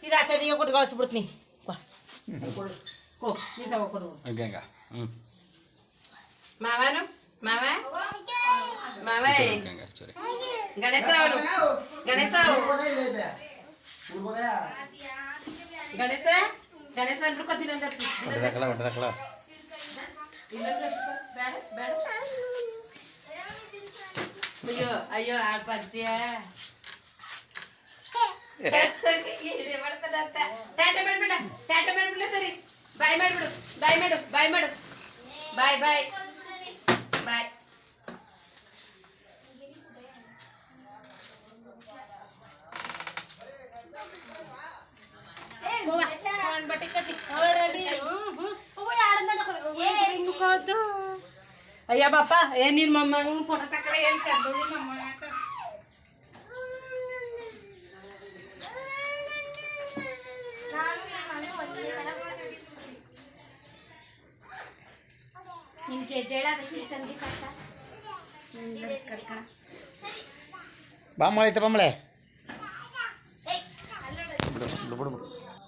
ಇದು ಆಚರಣೆಗೆ ಕೊಟ್ಟು ಕಳಿಸ್ಬಿಡ್ತೀನಿ ಗಂಗಾ ಮಾವನು ಮಾವ ಮಾವ ಗಂಗಾ ಸರಿ ಗಣೇಶ ಅವನು ಗಣೇಶ ಗಣೇಶ ಗಣೇಶ ಅಂದ್ರು ಕದಿನ ಅಯ್ಯೋ ಅಯ್ಯೋ ಆಡ್ಬಜ್ಜಿಯ ಮಾಡ್ತಾನಂತ ಟ್ಯಾಟೆ ಮಾಡ್ಬೇಡ ಟ್ಯಾಟೆ ಮಾಡ್ಬಿಡ ಸರಿ ಬಾಯ್ ಮಾಡ್ಬಿಡು ಬಾಯ್ ಮಾಡು ಬಾಯ್ ಮಾಡು ಬಾಯ್ ಬಾಯ್ ಬಾಯ್ ಅಯ್ಯ ಬಾಪ ಏನ್ ನಿನ್ ಮಮ್ಮ ಫೋಟೋ ತಕ್ಕ ಏನ್ ಕರ್ದು ನಮ್ಮ ಬಾಂಬಳೆ ಐತೆ ಬಾಂಬಳೆ